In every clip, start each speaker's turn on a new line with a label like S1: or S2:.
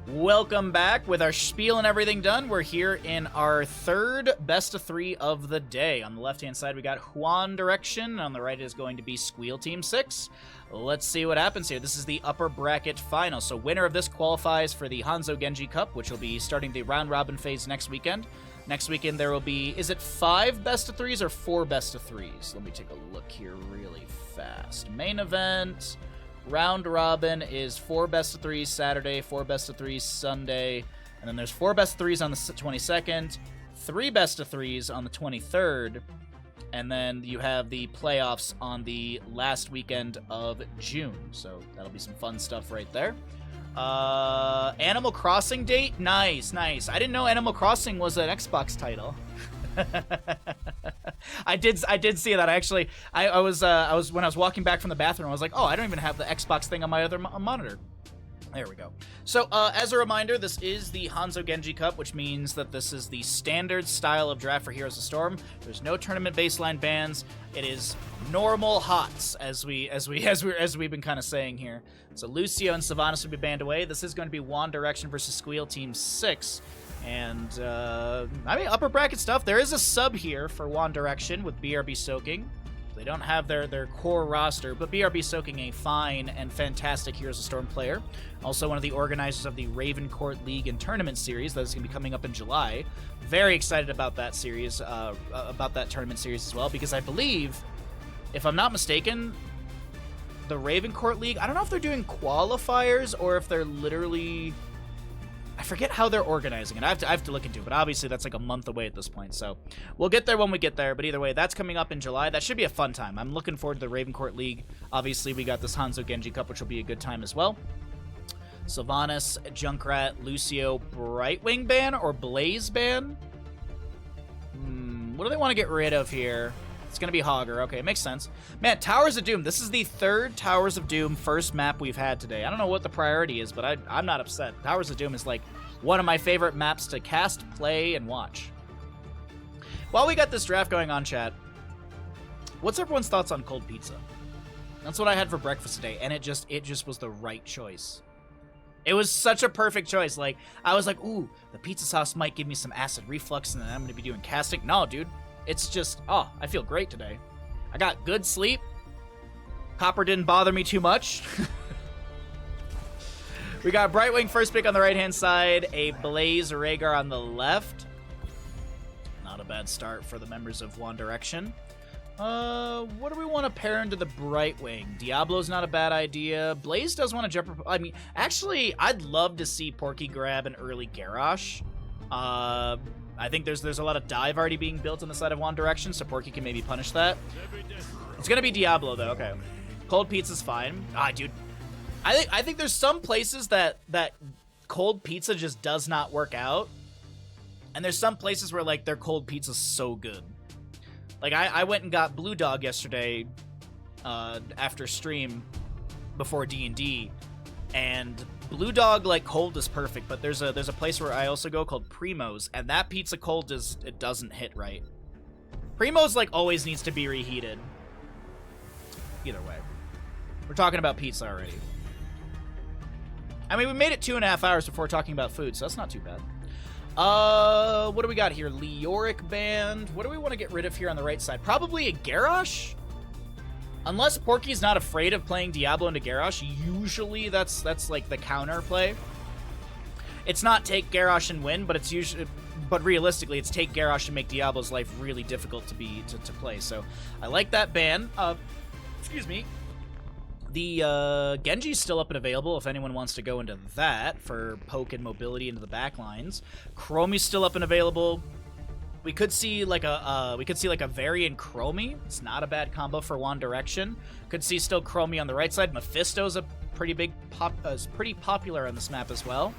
S1: Welcome back. With our spiel and everything done, we're here in our third best of 3 of the day. On the left-hand side, we got Juan Direction. On the right is going to be Squeal Team 6. Let's see what happens here. This is the upper bracket final. So winner of this qualifies for the Hanzo Genji Cup, which will be starting the round-robin phase next weekend. Next weekend, there will be, is it 5 best of 3s or 4 best of 3s? Let me take a look here really fast. Main event... Round robin is 4 best of 3s Saturday, 4 best of 3s Sunday, and then there's 4 best of 3s on the 22nd, 3 best of 3s on the 23rd, and then you have the playoffs on the last weekend of June. So that'll be some fun stuff right there. Animal Crossing date? Nice, nice. I didn't know Animal Crossing was an Xbox title. I did see that. I was when I was walking back from the bathroom, I was like, oh, I don't even have the Xbox thing on my other monitor. There we go. So, as a reminder, this is the Hanzo Genji Cup, which means that this is the standard style of draft for Heroes of Storm. There's no tournament baseline bans. It is normal HOTS, as we've been kind of saying here. So Lucio and Sylvanas will be banned away. This is going to be Juan Direction versus Squeal Team 6. And, I mean, upper bracket stuff. There is a sub here for Juan Direction with BRB Soaking. They don't have their core roster, but BRB Soaking, a fine and fantastic Heroes of Storm player. Also one of the organizers of the Raven Court League and Tournament Series that is going to be coming up in July. Very excited about that series, about that tournament series as well, because I believe, if I'm not mistaken, the Raven Court League, I don't know if they're doing qualifiers or if they're literally... I forget how they're organizing it. I have to look into it, but obviously that's like a month away at this point, so we'll get there when we get there. But either way, that's coming up in July. That should be a fun time. I'm looking forward to the Ravencourt League. Obviously, we got this Hanzo Genji Cup, which will be a good time as well. Sylvanas, Junkrat, Lucio, Brightwing ban or Blaze ban? What do they want to get rid of here? It's going to be Hogger. Okay, it makes sense. Man, Towers of Doom. This is the third Towers of Doom first map we've had today. I don't know what the priority is, but I'm not upset. Towers of Doom is like one of my favorite maps to cast, play, and watch. While we got this draft going on, chat, what's everyone's thoughts on cold pizza? That's what I had for breakfast today, and it just was the right choice. It was such a perfect choice. Like, I was like, ooh, the pizza sauce might give me some acid reflux, and then I'm going to be doing casting. No, dude. It's just, oh, I feel great today. I got good sleep. Copper didn't bother me too much. We got Brightwing first pick on the right-hand side, a Blaze Rhaegar on the left. Not a bad start for the members of One Direction. What do we want to pair into the Brightwing? Diablo's not a bad idea. Blaze does want to jump. I mean, actually, I'd love to see Porky grab an early Garrosh. I think there's a lot of dive already being built on the side of One Direction, so Porky can maybe punish that. It's gonna be Diablo though. Okay, cold pizza's fine. Ah, dude, I think there's some places that cold pizza just does not work out, and there's some places where like their cold pizza's so good. Like I went and got Blue Dog yesterday after stream before D&D, and Blue Dog, like, cold is perfect, but there's a place where I also go called Primo's, and that pizza cold it doesn't hit right. Primo's, like, always needs to be reheated. Either way. We're talking about pizza already. I mean, we made it 2.5 hours before talking about food, so that's not too bad. What do we got here? Leoric Band. What do we want to get rid of here on the right side? Probably a Garrosh? Unless Porky's not afraid of playing Diablo into Garrosh, usually that's like the counter play. It's not take Garrosh and win, but realistically, it's take Garrosh and make Diablo's life really difficult to play. So I like that ban. Excuse me. The Genji's still up and available if anyone wants to go into that for poke and mobility into the backlines. Chromie's still up and available. We could see like a variant Chromie. It's not a bad combo for One Direction. Could see still Chromie on the right side. Mephisto's a pretty pretty popular on this map as well.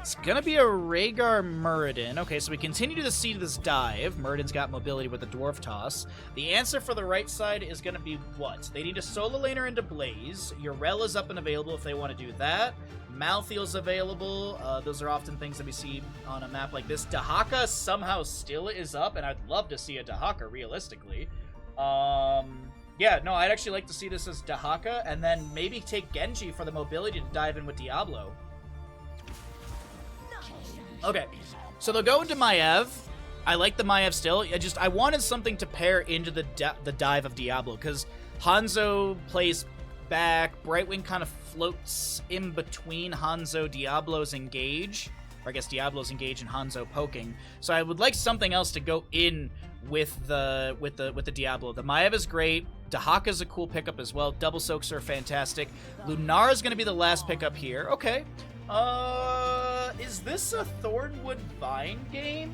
S1: It's gonna be a Rhaegar Muradin. Okay, so we continue to see this dive. Muradin's got mobility with the Dwarf Toss. The answer for the right side is gonna be what? They need a solo laner into Blaze. Urella's up and available if they want to do that. Malthiel's available. Those are often things that we see on a map like this. Dahaka somehow still is up, and I'd love to see a Dahaka realistically. Yeah, no, I'd actually like to see this as Dahaka, and then maybe take Genji for the mobility to dive in with Diablo. Okay, so they'll go into Maiev. I like the Maiev still. I wanted something to pair into the dive of Diablo, because Hanzo plays back. Brightwing kind of floats in between Hanzo, Diablo's engage, or I guess Diablo's engage and Hanzo poking. So I would like something else to go in with the Diablo. The Maiev is great. Dahaka's a cool pickup as well. Double soaks are fantastic. Lunara's going to be the last pickup here. Okay. Is this a Thornwood Vine game?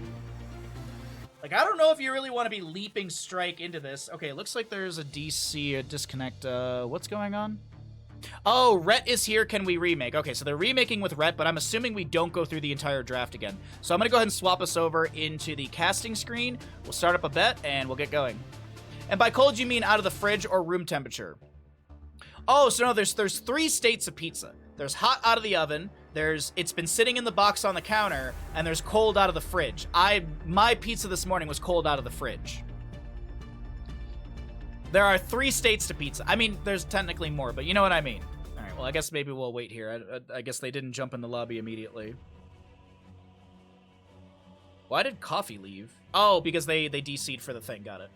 S1: Like, I don't know if you really want to be leaping strike into this. Okay, it looks like there's a DC, a disconnect. What's going on? Oh, Rhett is here. Can we remake? Okay, so they're remaking with Rhett, but I'm assuming we don't go through the entire draft again. So I'm going to go ahead and swap us over into the casting screen. We'll start up a bet, and we'll get going. And by cold, you mean out of the fridge or room temperature? Oh, so no, there's 3 states of pizza. There's hot out of the oven, it's been sitting in the box on the counter, and there's cold out of the fridge. My pizza this morning was cold out of the fridge. There are 3 states to pizza. I mean, there's technically more, but you know what I mean. All right, well, I guess maybe we'll wait here. I guess they didn't jump in the lobby immediately. Why did Coffee leave? Oh, because they DC'd for the thing. Got it.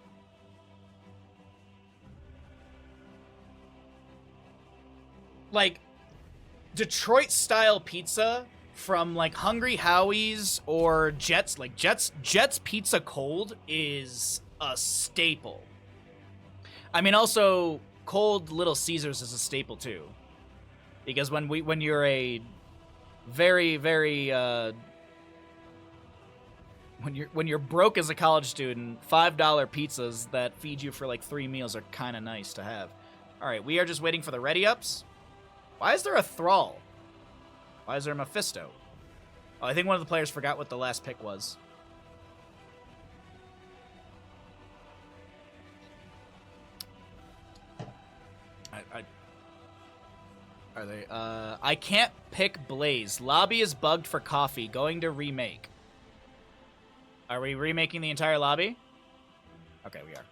S1: Like, Detroit-style pizza from, like, Hungry Howie's or Jets. Like, Jets Pizza cold is a staple. I mean, also, cold Little Caesars is a staple, too. Because when you're a very, very, when you're broke as a college student, $5 pizzas that feed you for, like, 3 meals are kind of nice to have. All right, we are just waiting for the ready-ups. Why is there a Thrall? Why is there a Mephisto? Oh, I think one of the players forgot what the last pick was. Are they? I can't pick Blaze. Lobby is bugged for coffee. Going to remake. Are we remaking the entire lobby? Okay, we are.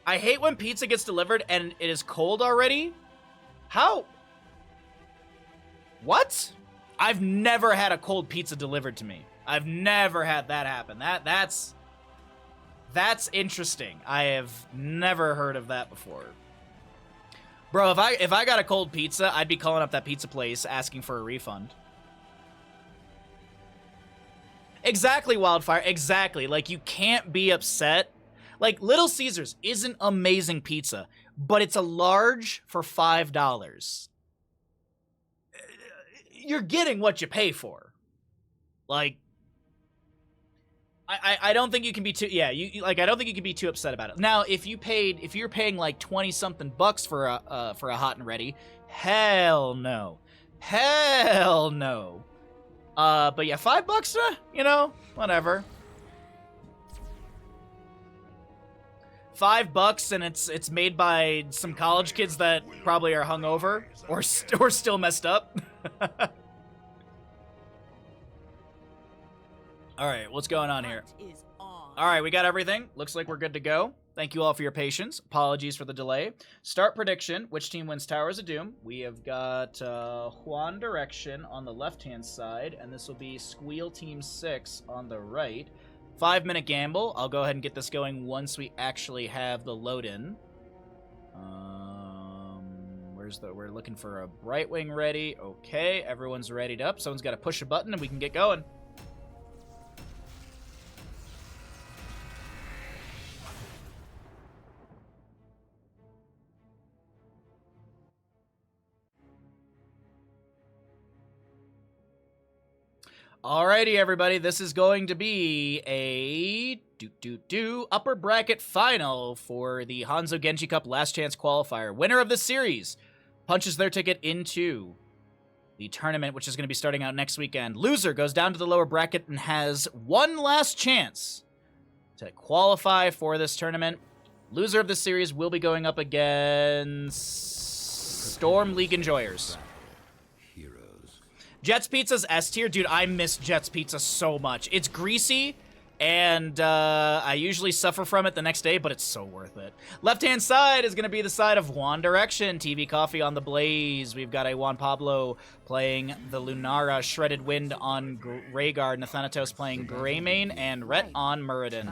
S1: I hate when pizza gets delivered and it is cold already. How? What? I've never had a cold pizza delivered to me. I've never had that happen. That's interesting. I have never heard of that before. Bro, if I got a cold pizza, I'd be calling up that pizza place asking for a refund. Exactly, Wildfire. Exactly. Like, you can't be upset. Like, Little Caesars isn't amazing pizza, but it's a large for $5. You're getting what you pay for. Like, I don't think you can be too, yeah, I don't think you can be too upset about it. Now, if you're paying like 20-something bucks for a hot and ready, hell no. Hell no. But yeah, $5, you know, whatever. $5 and it's made by some college kids that probably are hungover or still messed up. All right, what's going on here? All right, we got everything. Looks like we're good to go. Thank you all for your patience. Apologies for the delay. Start prediction. Which team wins Towers of Doom? We have got Juan Direction on the left-hand side, and this will be Squeal Team 6 on the right. 5-minute gamble. I'll go ahead and get this going once we actually have the load-in. We're looking for a Brightwing ready. Okay, everyone's readied up. Someone's got to push a button and we can get going. Alrighty, everybody, this is going to be a upper bracket final for the Hanzo Genji Cup Last Chance Qualifier. Winner of the series punches their ticket into the tournament, which is going to be starting out next weekend. Loser goes down to the lower bracket and has one last chance to qualify for this tournament. Loser of the series will be going up against Storm League Enjoyers. Jets Pizza's S tier. Dude, I miss Jets Pizza so much. It's greasy, And I usually suffer from it the next day, but it's so worth it. Left-hand side is going to be the side of Juan Direction. TV Coffee on the Blaze. We've got a Juan Pablo playing the Lunara. Shredded Wind on Rhaegar. Nathanatos playing Greymane. And Rhett on Muradin.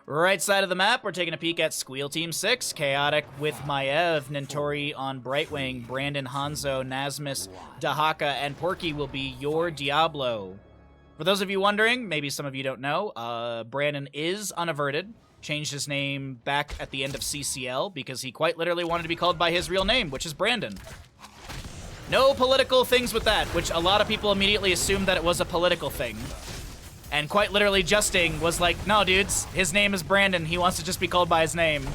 S1: Right side of the map, we're taking a peek at Squeal Team 6. Chaotic with Maev. Nintori on Brightwing. Brandon, Hanzo, Nasmus, Dahaka, and Porky will be your Diablo. For those of you wondering, maybe some of you don't know, Brandon is unaverted. Changed his name back at the end of CCL because he quite literally wanted to be called by his real name, which is Brandon. No political things with that, which a lot of people immediately assumed that it was a political thing. And quite literally Justing was like, no, dudes, his name is Brandon. He wants to just be called by his name.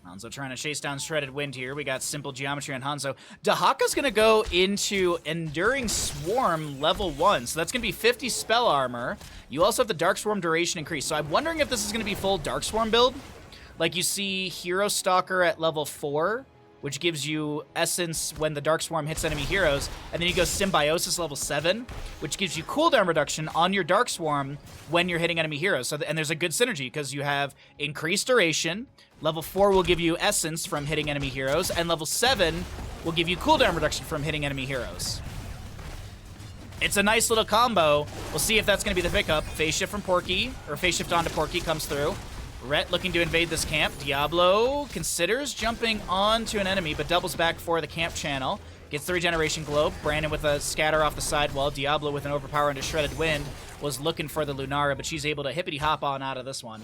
S1: Hanzo trying to chase down Shredded Wind here. We got Simple Geometry on Hanzo. Dahaka's going to go into Enduring Swarm level 1. So that's going to be 50 spell armor. You also have the Dark Swarm duration increase. So I'm wondering if this is going to be full Dark Swarm build. Like you see Hero Stalker at level 4, which gives you Essence when the Dark Swarm hits enemy heroes. And then you go Symbiosis level 7, which gives you cooldown reduction on your Dark Swarm when you're hitting enemy heroes. So and there's a good synergy because you have increased duration. Level 4 will give you Essence from hitting enemy heroes, and level 7 will give you cooldown reduction from hitting enemy heroes. It's a nice little combo. We'll see if that's going to be the pickup. Phase shift from Porky, or phase shift onto Porky comes through. Rhett looking to invade this camp. Diablo considers jumping onto an enemy, but doubles back for the camp channel. Gets the regeneration globe. Brandon with a scatter off the sidewall. Diablo with an overpower into Shredded Wind was looking for the Lunara, but she's able to hippity hop on out of this one.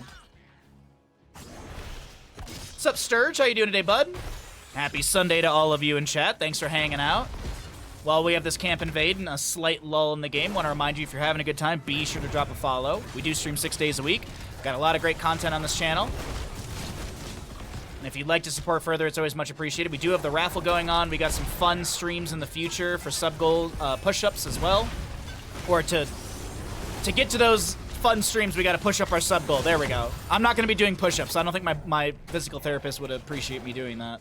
S1: What's up, Sturge? How you doing today, bud? Happy Sunday to all of you in chat. Thanks for hanging out. While we have this camp invade and a slight lull in the game, want to remind you, if you're having a good time, be sure to drop a follow. We do stream 6 days a week. Got a lot of great content on this channel. And if you'd like to support further, it's always much appreciated. We do have the raffle going on. We got some fun streams in the future for sub-goal push-ups as well. Or to get to those fun streams, we got to push up our sub goal. There we go. I'm not going to be doing push-ups. I don't think my physical therapist would appreciate me doing that.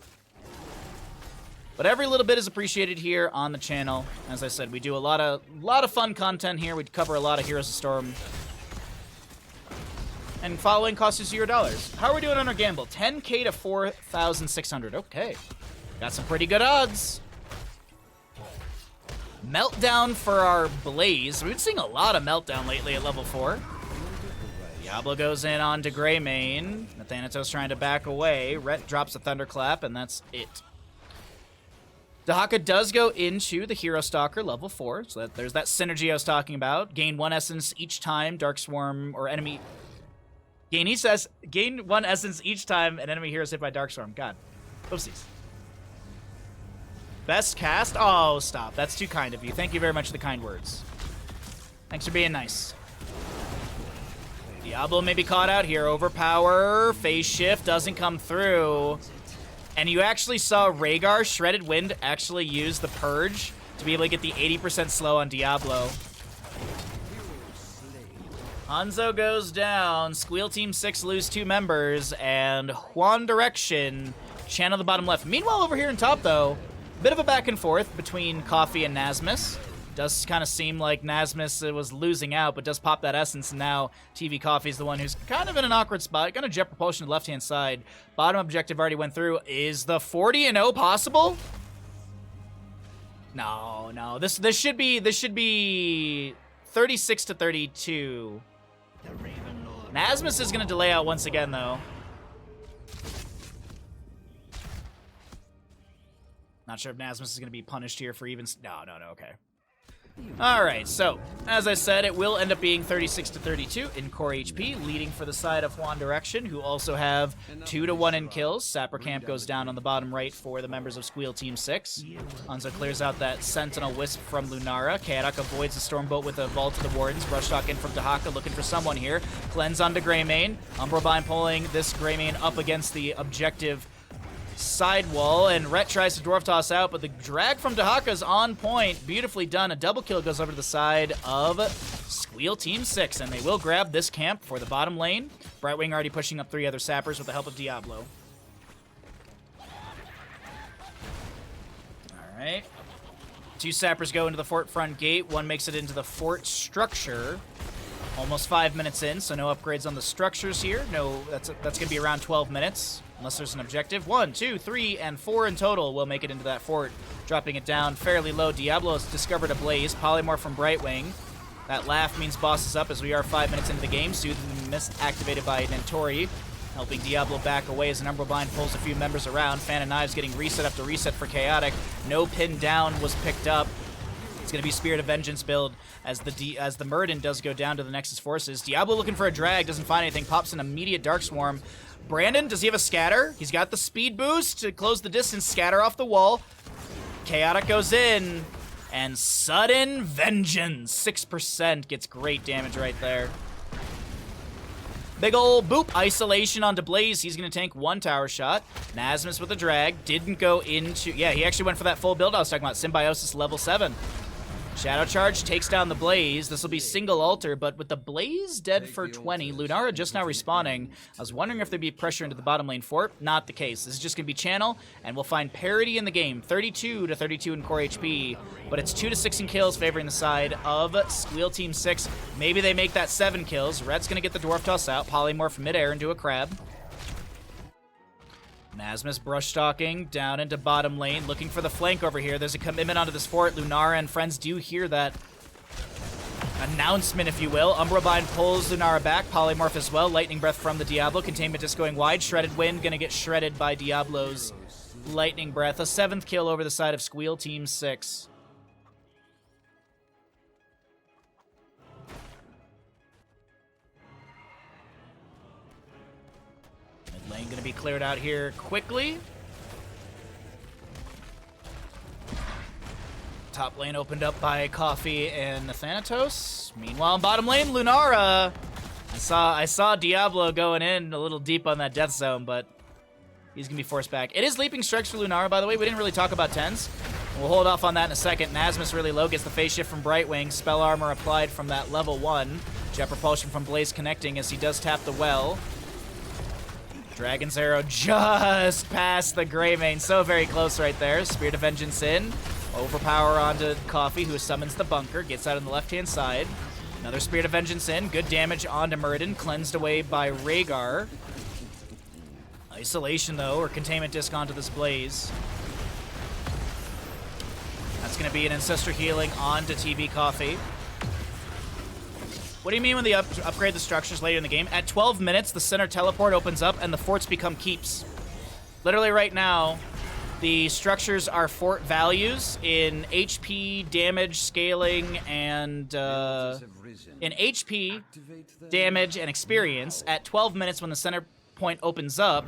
S1: But every little bit is appreciated here on the channel. As I said, we do a lot of fun content here. We cover a lot of Heroes of Storm. And following costs you $0. How are we doing on our gamble? 10k to 4,600. Okay. Got some pretty good odds. Meltdown for our Blaze. We've been seeing a lot of Meltdown lately at level 4. Diablo goes in onto Greymane. Nathanatos trying to back away. Rhett drops a Thunderclap, and that's it. Dahaka does go into the Hero Stalker level 4, so there's that synergy I was talking about. Gain 1 essence each time Dark Swarm or enemy... Gain 1 essence each time an enemy hero is hit by Dark Swarm. God. Oopsies. Best cast? Oh, stop. That's too kind of you. Thank you very much for the kind words. Thanks for being nice. Diablo may be caught out here. Overpower. Phase shift doesn't come through. And you actually saw Rhaegar, Shredded Wind, actually use the Purge to be able to get the 80% slow on Diablo. Hanzo goes down. Squeal Team 6 lose 2 members. And Juan Direction channel the bottom left. Meanwhile, over here in top, though, bit of a back and forth between Coffee and Nasmus. Does kind of seem like Nasmus was losing out, but does pop that essence, and now TV Coffee is the one who's kind of in an awkward spot. Gonna jet propulsion to the left-hand side. Bottom objective already went through. Is the 40-0 possible? No. This should be 36 to 32. Nasmus is gonna delay out once again, though. Not sure if Nasmus is going to be punished here for even... No, okay. Alright, so, as I said, it will end up being 36 to 32 in core HP, leading for the side of Juan Direction, who also have 2 to 1 in kills. Sapper Camp goes down on the bottom right for the members of Squeal Team 6. Hanzo clears out that Sentinel Wisp from Lunara. Chaotic avoids the Stormbolt with a Vault to the Wardens. Rush Shock in from Dahaka, looking for someone here. Cleanse onto Greymane. Umbrabine pulling this Greymane up against the objective sidewall, and Rhett tries to dwarf toss out, but the drag from Dahaka is on point. Beautifully done. A double kill goes over to the side of Squeal Team 6, and they will grab this camp for the bottom lane. Brightwing already pushing up 3 other sappers with the help of Diablo. Alright. 2 sappers go into the fort front gate. 1 makes it into the fort structure. Almost 5 minutes in, so no upgrades on the structures here. No, that's going to be around 12 minutes, unless there's an objective. 1, 2, 3, and 4 in total will make it into that fort, dropping it down fairly low. Diablo has discovered a blaze. Polymorph from Brightwing. That laugh means boss is up as we are 5 minutes into the game. Soothing Mist activated by Nentori, helping Diablo back away as the Umbral Bind pulls a few members around. Fan of Knives getting reset after reset for Chaotic. No pin down was picked up. It's going to be Spirit of Vengeance build as the Muradin does go down to the Nexus Forces. Diablo looking for a drag, doesn't find anything, pops an immediate Dark Swarm. Brandon, does he have a scatter? He's got the speed boost to close the distance, scatter off the wall. Chaotic goes in, and Sudden Vengeance, 6%, gets great damage right there. Big ol' boop, isolation onto Blaze. He's going to tank 1 tower shot. Nasmus with a drag, didn't go into... Yeah, he actually went for that full build I was talking about, Symbiosis level 7. Shadow Charge takes down the Blaze. This will be single altar, but with the Blaze dead for 20, Lunara just now respawning. I was wondering if there'd be pressure into the bottom lane fort. Not the case. This is just going to be channel, and we'll find parity in the game. 32 to 32 in core HP, but it's 2 to 16 kills favoring the side of Squeal Team 6. Maybe they make that 7 kills. Red's going to get the Dwarf Toss out, polymorph midair into a crab. Nasmus brush stalking down into bottom lane, looking for the flank over here. There's a commitment onto this fort. Lunara and friends do hear that announcement, if you will. Umbral Bind pulls Lunara back, polymorph as well. Lightning Breath from the Diablo. Containment Disc going wide. Shredded Wind gonna get shredded by Diablo's Lightning Breath. A 7th kill over the side of Squeal Team 6. Lane going to be cleared out here quickly. Top lane opened up by Coffee and Thanatos. Meanwhile, in bottom lane, Lunara. I saw Diablo going in a little deep on that death zone, but he's going to be forced back. It is Leaping Strikes for Lunara, by the way. We didn't really talk about 10s. We'll hold off on that in a second. Nasmus really low, gets the phase shift from Brightwing. Spell armor applied from that level 1. Jet propulsion from Blaze connecting as he does tap the well. Dragon's Arrow just past the Greymane. So very close right there. Spirit of Vengeance in. Overpower onto Coffee, who summons the bunker. Gets out on the left-hand side. Another Spirit of Vengeance in. Good damage onto Muradin. Cleansed away by Rhaegar. Isolation, though, or Containment Disc onto this Blaze. That's going to be an Ancestor Healing onto TB Coffee. What do you mean when they upgrade the structures later in the game? At 12 minutes, the center teleport opens up and the forts become keeps. Literally right now, the structures are fort values in HP, damage, scaling, and in HP, damage, and experience. At 12 minutes when the center point opens up,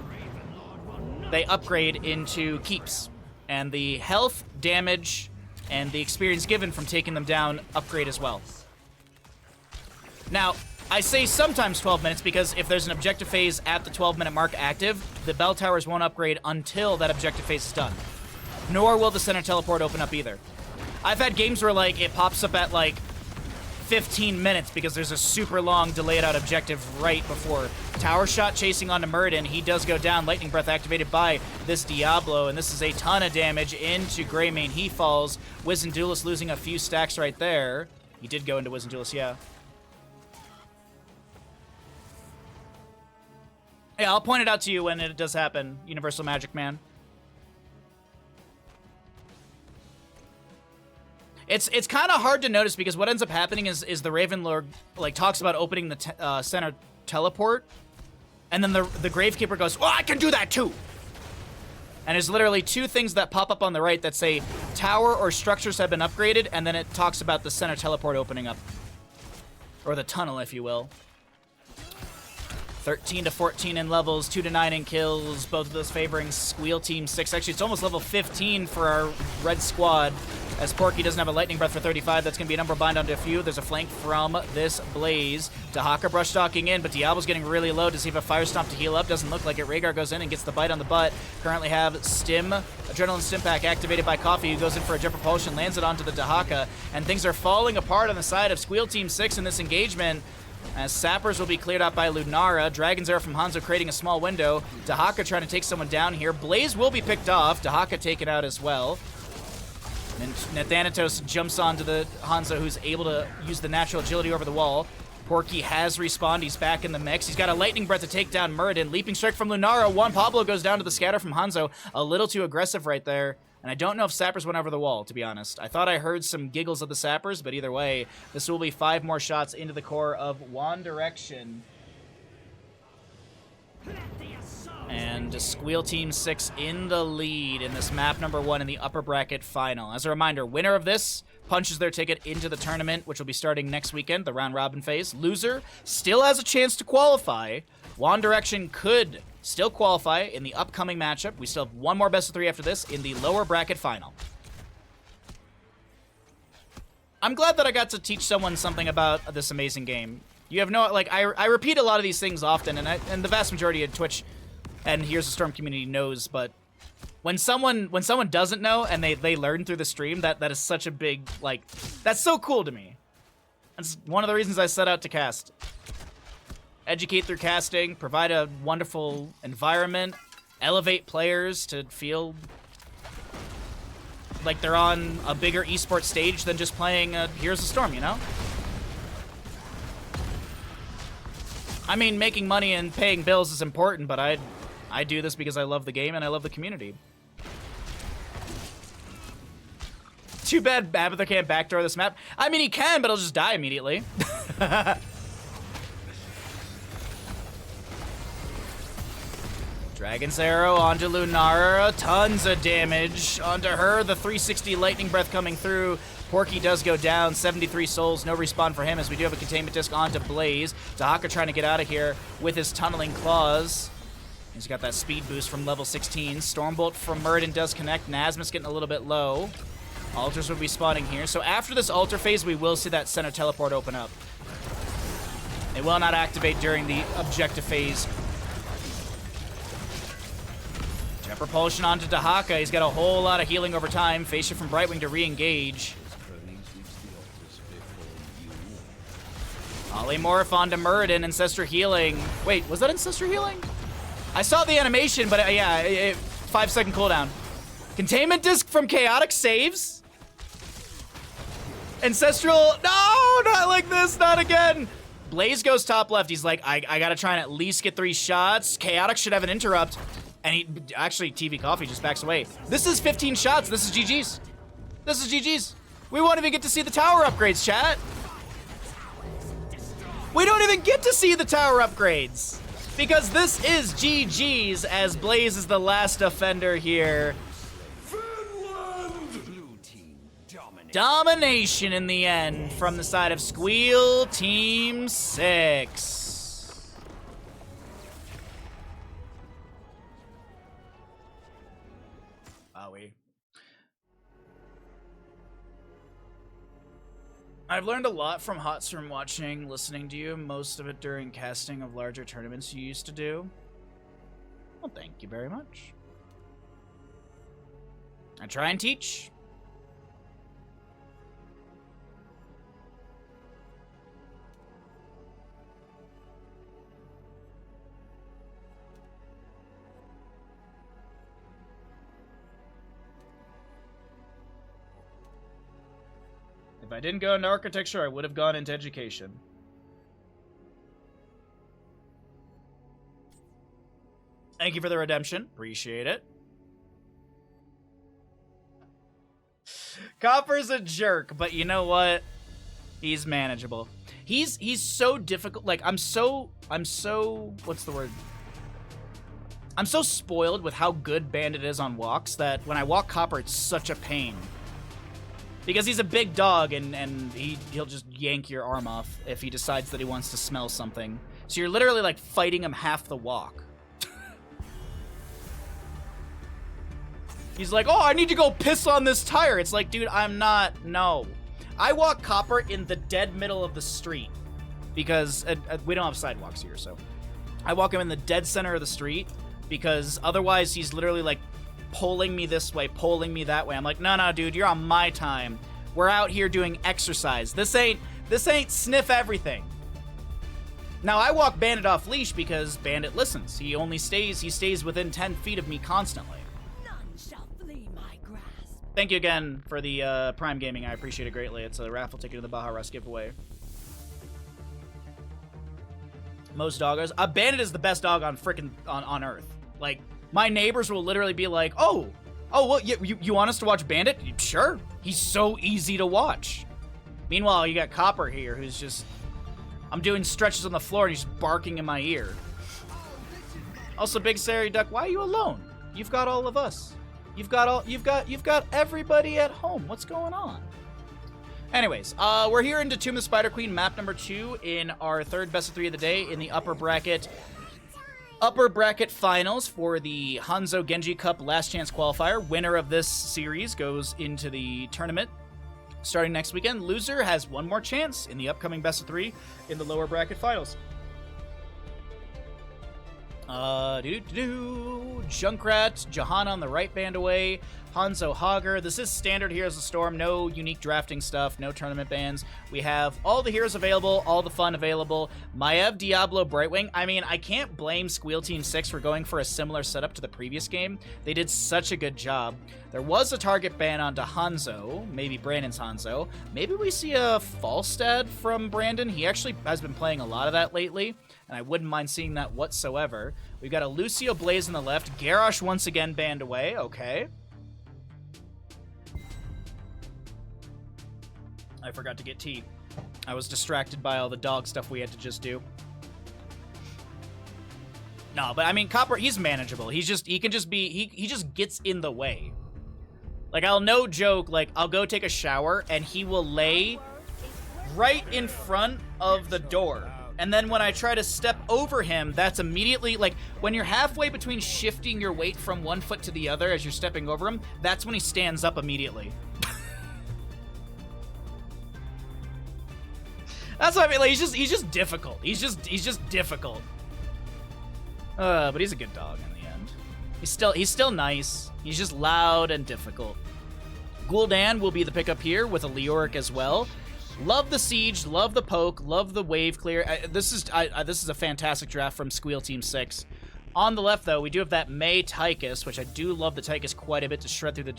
S1: they upgrade into keeps. And the health, damage, and the experience given from taking them down upgrade as well. Now, I say sometimes 12 minutes because if there's an objective phase at the 12-minute mark active, the bell towers won't upgrade until that objective phase is done. Nor will the center teleport open up either. I've had games where, like, it pops up at, like, 15 minutes because there's a super long delayed out objective right before. Tower shot chasing onto Muradin. He does go down. Lightning Breath activated by this Diablo, and this is a ton of damage into Greymane. He falls. Wizened Duelist losing a few stacks right there. He did go into Wizened Duelist, yeah. Yeah, I'll point it out to you when it does happen, Universal Magic Man. It's kind of hard to notice because what ends up happening is the Ravenlord like talks about opening the center teleport, and then the Gravekeeper goes, "Oh, I can do that too." And there's literally 2 things that pop up on the right that say tower or structures have been upgraded, and then it talks about the center teleport opening up, or the tunnel, if you will. 13 to 14 in levels, 2 to 9 in kills, both of those favoring Squeal Team 6. Actually, it's almost level 15 for our red squad, as Porky doesn't have a Lightning Breath for 35. That's going to be a number bind onto a few. There's a flank from this Blaze. Dahaka brush stalking in, but Diablo's getting really low. Does he have a Fire Stomp to heal up? Doesn't look like it. Rhaegar goes in and gets the bite on the butt. Currently have Stim, Adrenaline Stim Pack activated by Coffee, who goes in for a Jet Propulsion, lands it onto the Dahaka, and things are falling apart on the side of Squeal Team 6 in this engagement. As Sappers will be cleared out by Lunara. Dragon's Arrow from Hanzo creating a small window. Dahaka trying to take someone down here. Blaze will be picked off. Dahaka taken out as well. And Thanatos jumps onto the Hanzo, who's able to use the natural agility over the wall. Porky has respawned. He's back in the mix. He's got a Lightning Breath to take down Muradin. Leaping Strike from Lunara. Juan Pablo goes down to the scatter from Hanzo. A little too aggressive right there. And I don't know if Sappers went over the wall, to be honest. I thought I heard some giggles of the Sappers, but either way, this will be 5 more shots into the core of One Direction. And Squeal Team 6 in the lead in this map number 1 in the upper bracket final. As a reminder, winner of this punches their ticket into the tournament, which will be starting next weekend, the round-robin phase. Loser still has a chance to qualify. One Direction could still qualify in the upcoming matchup. We still have 1 more best-of-3 after this in the lower bracket final. I'm glad that I got to teach someone something about this amazing game. You have no, like, I repeat a lot of these things often, and the vast majority of Twitch and Here's the Storm community knows, but when someone doesn't know and they learn through the stream, that is such a big, like, that's so cool to me. That's one of the reasons I set out to cast. Educate through casting, provide a wonderful environment, elevate players to feel like they're on a bigger esports stage than just playing Here's the Storm, you know? I mean, making money and paying bills is important, but I do this because I love the game and I love the community. Too bad Abathur can't backdoor this map. I mean, he can, but he'll just die immediately. Dragon's Arrow onto Lunara. Tons of damage onto her. The 360 Lightning Breath coming through. Porky does go down. 73 souls. No respawn for him, as we do have a Containment Disc onto Blaze. Dahaka trying to get out of here with his Tunneling Claws. He's got that speed boost from level 16. Stormbolt from Muradin does connect. Nazmus getting a little bit low. Altars will be spawning here. So after this altar phase, we will see that center teleport open up. It will not activate during the objective phase. Jet Propulsion onto Dahaka. He's got a whole lot of healing over time. Face Shift from Brightwing to re-engage. Polymorph onto Muradin. Ancestor Healing. Wait, was that Ancestor Healing? I saw the animation, but yeah, 5-second cooldown. Containment Disc from Chaotic saves. Ancestral, no, not like this, not again. Blaze goes top left. He's like, I gotta try and at least get 3 shots. Chaotic should have an interrupt. And he, actually, TV Coffee just backs away. This is 15 shots. This is GG's. This is GG's. We won't even get to see the tower upgrades, chat. We don't even get to see the tower upgrades. Because this is GG's, as Blaze is the last offender here. Domination in the end from the side of Squeal Team 6. I've learned a lot from Hotstorm watching, listening to you, most of it during casting of larger tournaments you used to do. Well, thank you very much. I try and teach. If I didn't go into architecture, I would have gone into education. Thank you for the redemption. Appreciate it. Copper's a jerk, but you know what? He's manageable. He's so difficult. Like, I'm so what's the word? I'm so spoiled with how good Bandit is on walks that when I walk Copper, it's such a pain. Because he's a big dog, and he'll just yank your arm off if he decides that he wants to smell something. So you're literally, like, fighting him half the walk. He's like, oh, I need to go piss on this tire. It's like, dude, I'm not, no. I walk Copper in the dead middle of the street. Because we don't have sidewalks here, so. I walk him in the dead center of the street, because otherwise he's literally, like, pulling me this way, pulling me that way. I'm like, no, dude, you're on my time. We're out here doing exercise. This ain't sniff everything. Now, I walk Bandit off leash because Bandit listens. He stays within 10 feet of me constantly.
S2: None shall flee my grasp.
S1: Thank you again for the Prime Gaming. I appreciate it greatly. It's a raffle ticket to the Baja Rust giveaway. Most doggos. Bandit is the best dog on frickin' on Earth. Like, my neighbors will literally be like, oh, well, you want us to watch Bandit? Sure. He's so easy to watch. Meanwhile, you got Copper here, who's just... I'm doing stretches on the floor, and he's just barking in my ear. Also, Big Sari Duck, why are you alone? You've got all of us. You've got everybody at home. What's going on? Anyways, we're here in Tomb of the Spider Queen, map number 2 in our third best of 3 of the day in the upper bracket finals for the Hanzo Genji Cup Last Chance Qualifier. Winner of this series goes into the tournament starting next weekend. Loser has one more chance in the upcoming best of 3 in the lower bracket finals. Junkrat, Johanna on the right band away, Hanzo Hager. This is standard Heroes of Storm, no unique drafting stuff, no tournament bans. We have all the heroes available, all the fun available. Maev, Diablo, Brightwing. I mean, I can't blame Squeal Team 6 for going for a similar setup to the previous game. They did such a good job. There was a target ban onto Hanzo, maybe Brandon's Hanzo. Maybe we see a Falstad from Brandon. He actually has been playing a lot of that lately, and I wouldn't mind seeing that whatsoever. We've got a Lucio Blaze on the left. Garrosh once again banned away. Okay. I forgot to get tea. I was distracted by all the dog stuff we had to just do. No, but I mean, Copper, he's manageable. He just gets in the way. Like, I'll no joke, like, I'll go take a shower, and he will lay right in front of the door. And then when I try to step over him, that's immediately, like, when you're halfway between shifting your weight from one foot to the other as you're stepping over him, that's when he stands up immediately. That's what I mean, like, he's just difficult. He's just difficult. But he's a good dog in the end. He's still nice. He's just loud and difficult. Gul'dan will be the pickup here with a Leoric as well. Love the siege, love the poke, love the wave clear. This is a fantastic draft from Squeal Team 6. On the left, though, we do have that Mei Tychus, which I do love the Tychus quite a bit to shred through the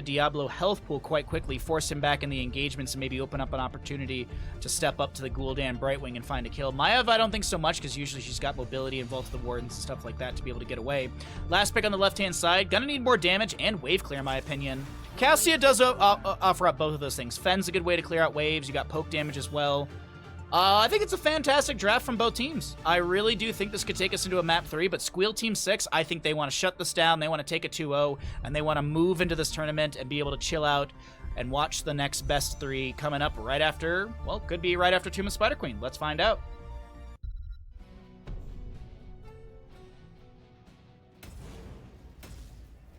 S1: Diablo health pool quite quickly, force him back in the engagements, and maybe open up an opportunity to step up to the Gul'dan Brightwing and find a kill. Maev, I don't think so much, because usually she's got mobility and Vault of the Wardens and stuff like that to be able to get away. Last pick on the left-hand side, gonna need more damage and wave clear, in my opinion. Cassia does offer up both of those things. Fenn's a good way to clear out waves. You got poke damage as well. I think it's a fantastic draft from both teams. I really do think this could take us into a map 3, but Squeal Team 6, I think they want to shut this down. They want to take a 2-0, and they want to move into this tournament and be able to chill out and watch the next best 3 coming up right after, well, could be right after Tomb of Spider Queen. Let's find out.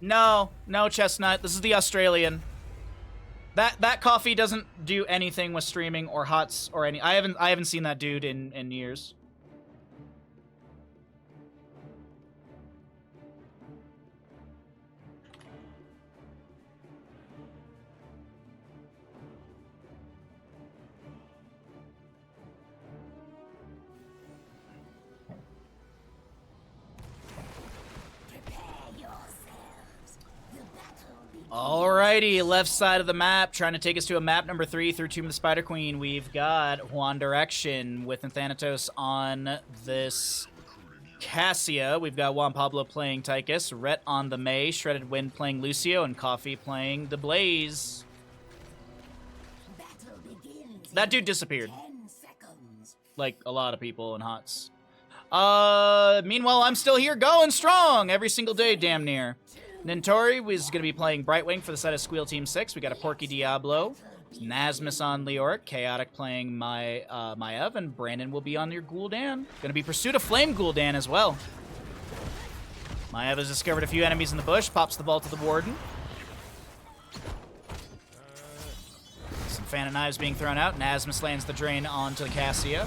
S1: No, Chestnut. This is the Australian. That coffee doesn't do anything with streaming or HOTS or any. I haven't seen that dude in years. Alrighty, left side of the map, trying to take us to a map number 3 through Tomb of the Spider Queen. We've got Juan Direction with Thanatos on this Cassia. We've got Juan Pablo playing Tychus, Rhett on the Mei, Shredded Wind playing Lucio, and Coffee playing the Blaze. That dude disappeared. Like a lot of people in HOTS. Meanwhile, I'm still here going strong every single day, damn near. Nintori was going to be playing Brightwing for the side of Squeal Team 6. We got a Porky Diablo, Nasmus on Leoric, Chaotic playing Maev, and Brandon will be on your Gul'dan. Going to be Pursuit of Flame Gul'dan as well. Maev has discovered a few enemies in the bush, pops the Vault of the Warden. Some Fan of Knives being thrown out. Nasmus lands the Drain onto the Cassia.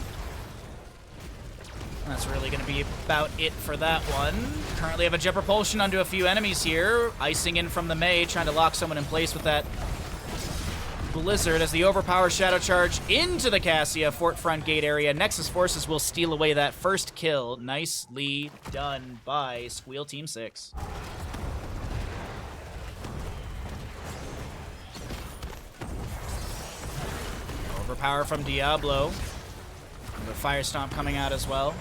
S1: That's really going to be about it for that one. Currently have a Jet Propulsion onto a few enemies here. Icing in from the Mei, trying to lock someone in place with that Blizzard as the overpower Shadow Charge into the Cassia fort front gate area. Nexus Forces will steal away that first kill. Nicely done by Squeal Team 6. Overpower from Diablo. The Fire Stomp coming out as well.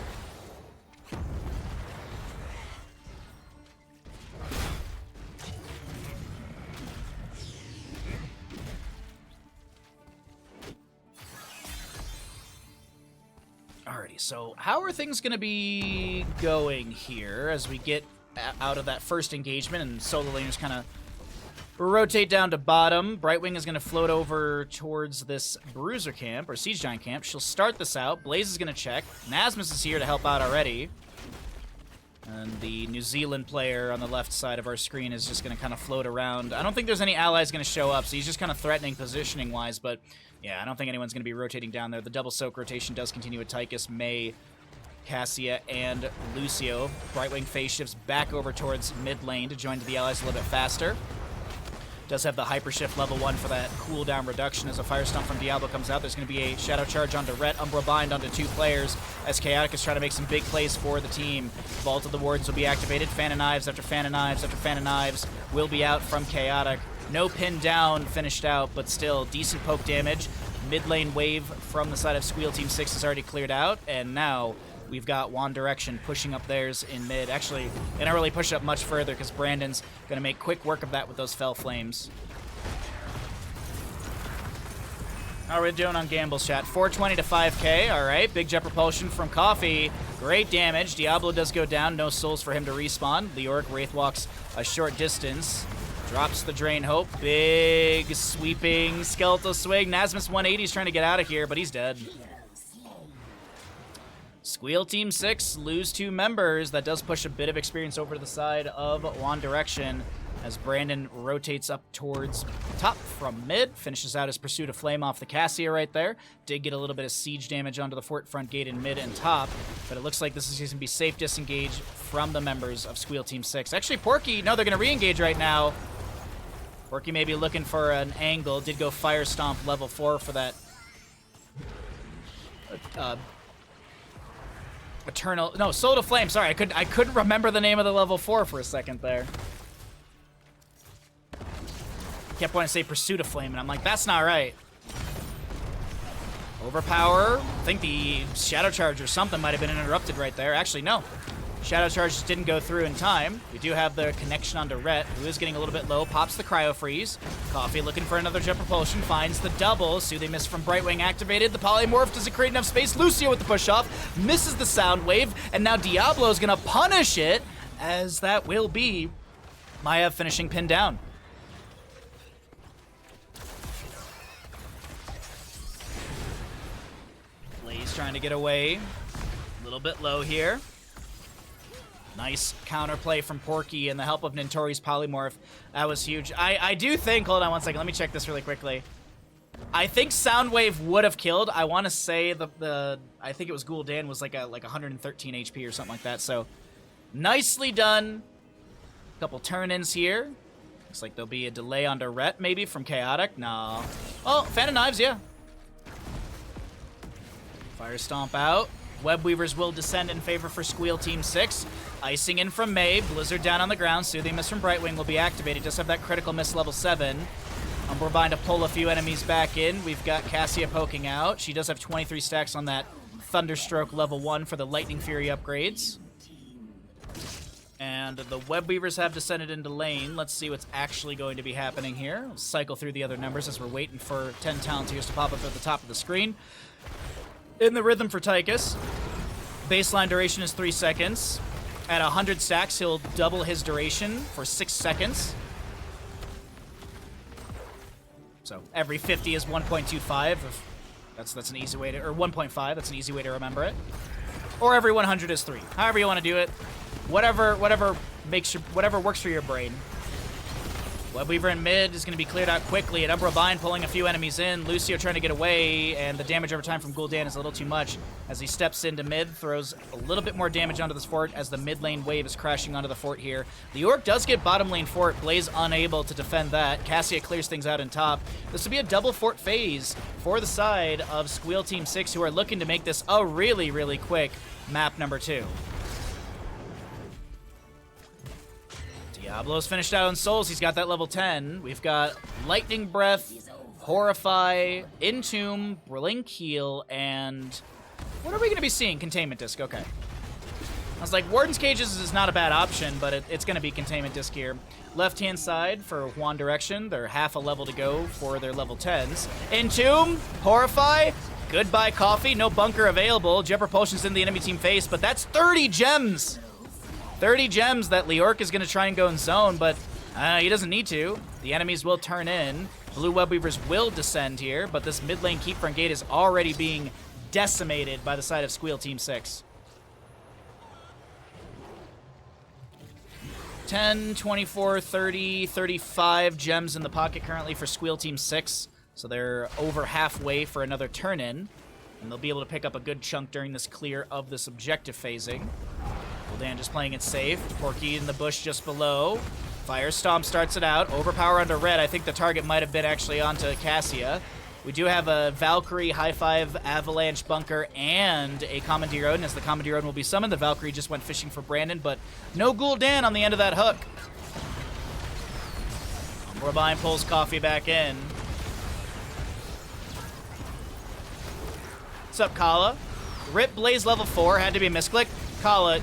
S1: Alrighty, so how are things going to be going here as we get out of that first engagement and solo laners kind of rotate down to bottom? Brightwing is going to float over towards this Bruiser camp, or Siege Giant camp. She'll start this out. Blaze is going to check. Nasmus is here to help out already. And the New Zealand player on the left side of our screen is just going to kind of float around. I don't think there's any allies going to show up, so he's just kind of threatening positioning-wise, but yeah, I don't think anyone's going to be rotating down there. The double soak rotation does continue with Tychus, Mei, Cassia, and Lucio. Brightwing phase shifts back over towards mid lane to join the allies a little bit faster. Does have the Hyper Shift level 1 for that cooldown reduction as a Fire Stomp from Diablo comes out. There's going to be a Shadow Charge onto Rhett, Umbra Bind onto 2 players as Chaotic is trying to make some big plays for the team. Vault of the Wards will be activated. Fan of Knives after Fan of Knives after Fan of Knives will be out from Chaotic. No pin down finished out, but still decent poke damage. Mid lane wave from the side of Squeal Team 6 is already cleared out, and now we've got One Direction pushing up theirs in mid. Actually, they don't really push up much further because Brandon's going to make quick work of that with those Fell Flames. How are we doing on Gamble's chat? 420 to 5k. All right. Big Jet Propulsion from Coffee. Great damage. Diablo does go down. No souls for him to respawn. Leoric Wraith walks a short distance. Drops the Drain Hope. Big sweeping skeletal swing. Nasmus 180 is trying to get out of here, but he's dead. Squeal Team 6 lose 2 members. That does push a bit of experience over to the side of One Direction as Brandon rotates up towards top from mid. Finishes out his Pursuit of Flame off the Cassia right there. Did get a little bit of siege damage onto the fort front gate in mid and top, but it looks like this is going to be safe disengage from the members of Squeal Team 6. Actually, Porky, no, they're going to re-engage right now. Porky may be looking for an angle. Did go Fire Stomp level 4 for that Eternal, no, Soul to Flame. Sorry, I couldn't remember the name of the level 4 for a second there. Kept wanting to say Pursuit of Flame, and I'm like, that's not right. Overpower. I think the Shadow Charge or something might have been interrupted right there. Actually, no. Shadow Charge just didn't go through in time. We do have the connection onto Rhett, who is getting a little bit low. Pops the Cryo Freeze. Coffee looking for another Jet Propulsion. Finds the double. Soothing Mist from Brightwing activated. The Polymorph doesn't create enough space. Lucio with the push-off. Misses the Sound Wave. And now Diablo is going to punish it, as that will be Maya finishing pinned down. Blaze trying to get away. A little bit low here. Nice counterplay from Porky and the help of Nintori's Polymorph. That was huge. I do think, hold on one second, let me check this really quickly. I think Soundwave would have killed. I want to say I think it was Gul'dan was like 113 HP or something like that. So nicely done. Couple turn-ins here. Looks like there'll be a delay onto Rhett maybe from Chaotic. No. Oh, Fan of Knives, yeah. Fire Stomp out. Web Weavers will descend in favor for Squeal Team 6. Icing in from Mei. Blizzard down on the ground. Soothing Mist from Brightwing will be activated. Just have that critical miss level 7. We're bound to pull a few enemies back in. We've got Cassia poking out. She does have 23 stacks on that Thunderstroke level 1 for the Lightning Fury upgrades. And the Web Weavers have descended into lane. Let's see what's actually going to be happening here. We'll cycle through the other numbers as we're waiting for 10 Talonteers to pop up at the top of the screen. In the rhythm for Tychus, baseline duration is 3 seconds. At 100 stacks, he'll double his duration for 6 seconds. So every 50 is 1.25. That's an easy way to, or 1.5. That's an easy way to remember it. Or every 100 is 3. However you want to do it. Whatever works for your brain. Webweaver in mid is going to be cleared out quickly. And Umbra Bind pulling a few enemies in. Lucio trying to get away, and the damage over time from Gul'dan is a little too much. As he steps into mid, throws a little bit more damage onto this fort as the mid lane wave is crashing onto the fort here. The Orc does get bottom lane fort. Blaze unable to defend that. Cassia clears things out in top. This will be a double fort phase for the side of Squeal Team 6, who are looking to make this a really, really quick map number 2. Diablo's finished out on Souls. He's got that level 10. We've got Lightning Breath, Horrify, Entomb, Blink Heal, and what are we going to be seeing? Containment Disc. Okay. I was like, Warden's Cages is not a bad option, but it's going to be Containment Disc here. Left-hand side for One Direction. They're half a level to go for their level 10s. Entomb, Horrify, goodbye Coffee. No bunker available. Jet Propulsion's in the enemy team face, but that's 30 gems. 30 gems that Leorc is going to try and go in zone, but he doesn't need to. The enemies will turn in. Blue Webweavers will descend here, but this mid lane keep front gate is already being decimated by the side of Squeal Team 6. 10, 24, 30, 35 gems in the pocket currently for Squeal Team 6, so they're over halfway for another turn-in, and they'll be able to pick up a good chunk during this clear of this objective phasing. Dan just playing it safe. Porky in the bush just below. Fire Stomp starts it out. Overpower onto red. I think the target might have been actually onto Cassia. We do have a Valkyrie, High Five, Avalanche Bunker, and a Commandeer Odin. As the Commandeer Odin will be summoned, the Valkyrie just went fishing for Brandon, but no Gul'dan on the end of that hook. Umbra pulls Coffee back in. What's up, Kala? Rip Blaze level 4. Had to be a misclick. Kala,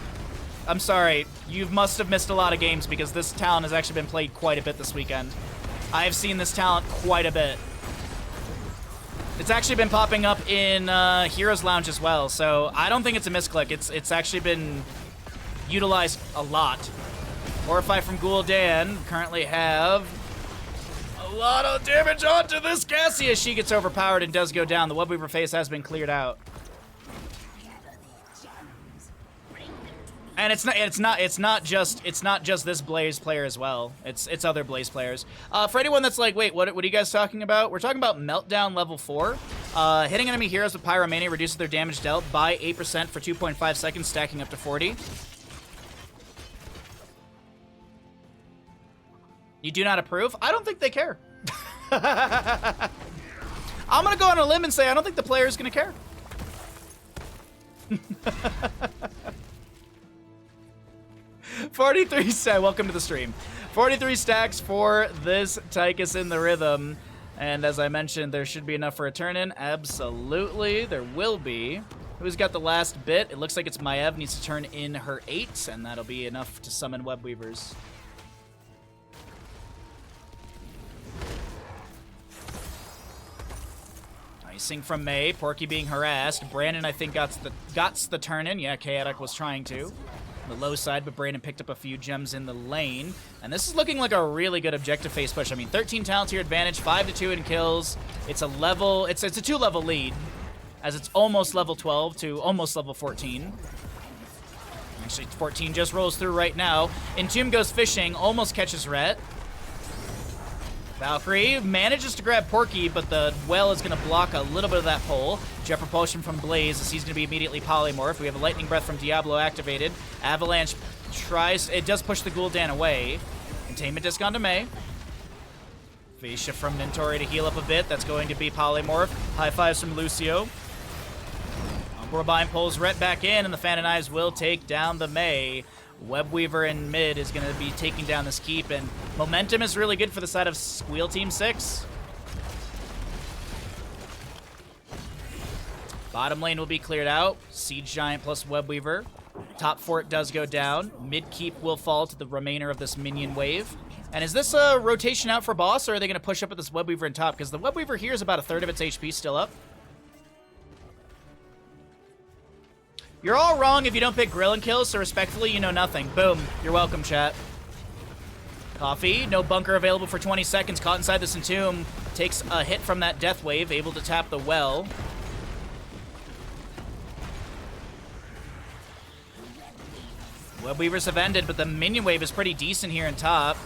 S1: I'm sorry, you must have missed a lot of games because this talent has actually been played quite a bit this weekend. I have seen this talent quite a bit. It's actually been popping up in Heroes Lounge as well, so I don't think it's a misclick. It's actually been utilized a lot. Horrify from Gul'dan currently have a lot of damage onto this Cassia. She gets overpowered and does go down. The Webweaver face has been cleared out. And it's not just this Blaze player as well. It's other Blaze players. For anyone that's like, wait, what are you guys talking about? We're talking about Meltdown level 4. Hitting enemy heroes with Pyromania reduces their damage dealt by 8% for 2.5 seconds, stacking up to 40. You do not approve? I don't think they care. I'm gonna go on a limb and say I don't think the player is gonna care. 43 stacks. Welcome to the stream. 43 stacks for this Tychus in the Rhythm. And as I mentioned, there should be enough for a turn-in. Absolutely, there will be. Who's got the last bit? It looks like it's Maev needs to turn in her 8, and that'll be enough to summon Webweavers. Icing from May. Porky being harassed. Brandon, I think, got the turn-in. Yeah, Chaotic was trying to. The low side, but Brandon picked up a few gems in the lane. And this is looking like a really good objective phase push. I mean, 13 talents here advantage, 5-2 in kills. It's a level, it's a 2-level lead, as it's almost level 12 to almost level 14. Actually, 14 just rolls through right now. Entomb goes fishing, almost catches Rhett. Valkyrie manages to grab Porky, but the well is going to block a little bit of that pull. Jet Propulsion from Blaze, as he's going to be immediately polymorphed. We have a Lightning Breath from Diablo activated. Avalanche tries, it does push the Gul'dan away. Containment Disc onto May. Visha from Nintori to heal up a bit. That's going to be polymorph. High fives from Lucio. Umbra pulls Rhett back in, and the Fan and Knives will take down the May. Webweaver in mid is going to be taking down this keep, and momentum is really good for the side of Squeal Team 6. Bottom lane will be cleared out. Siege Giant plus Webweaver. Top fort does go down. Mid keep will fall to the remainder of this minion wave. And is this a rotation out for boss, or are they going to push up with this Webweaver in top? Because the Webweaver here is about a third of its HP still up. You're all wrong if you don't pick Grill and Kill, so respectfully, you know nothing. Boom. You're welcome, chat. Coffee, no bunker available for 20 seconds. Caught inside this Entomb. Takes a hit from that Death Wave, able to tap the well. Webweavers have ended, but the minion wave is pretty decent here in top.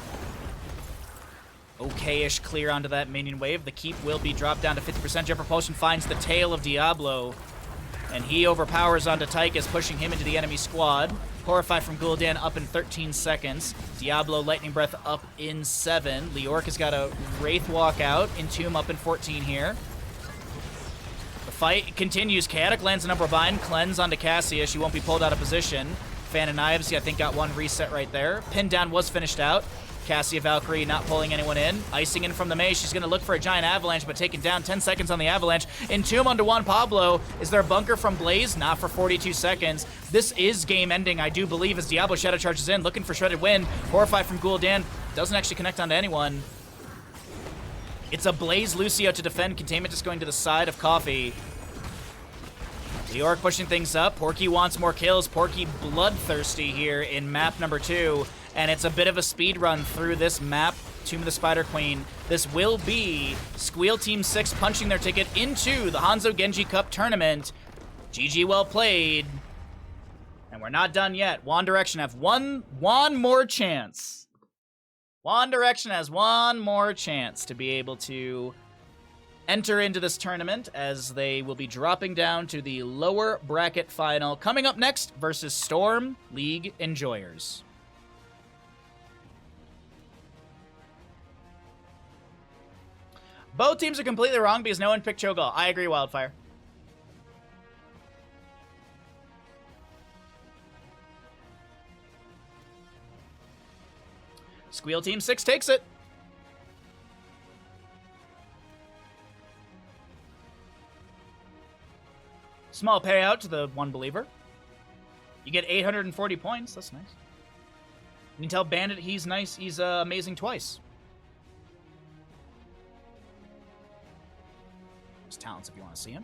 S1: okay-ish clear onto that minion wave. The keep will be dropped down to 50%. Jumper Potion finds the tail of Diablo, and he overpowers onto Tychus, pushing him into the enemy squad. Horrify from Gul'dan up in 13 seconds. Diablo Lightning Breath up in 7. Leoric has got a Wraith walk out. Entomb up in 14 here. The fight continues. Chaotic lands a number bind. Cleanse onto Cassia. She won't be pulled out of position. Fan of Knives, I think, got one reset right there. Pin down was finished out. Cassia Valkyrie not pulling anyone in. Icing in from the Mei. She's going to look for a giant avalanche, but taken down 10 seconds on the avalanche. Entomb onto Juan Pablo. Is there a bunker from Blaze? Not for 42 seconds. This is game ending, I do believe, as Diablo Shadow charges in, looking for Shredded Wind. Horrify from Gul'dan. Doesn't actually connect onto anyone. It's a Blaze Lucio to defend. Containment just going to the side of Coffee. Leoric pushing things up. Porky wants more kills. Porky bloodthirsty here in map number 2. And it's a bit of a speed run through this map, Tomb of the Spider Queen. This will be Squeal Team 6 punching their ticket into the Hanzo Genji Cup tournament. GG, well played. And we're not done yet. One Direction have one more chance. One Direction has one more chance to be able to enter into this tournament, as they will be dropping down to the lower bracket final. Coming up next versus Storm League Enjoyers. Both teams are completely wrong because no one picked Cho'Gall. I agree, Wildfire. Squeal Team 6 takes it. Small payout to the one believer. You get 840 points. That's nice. You can tell Bandit he's nice. He's amazing twice. Talents if you want to see him.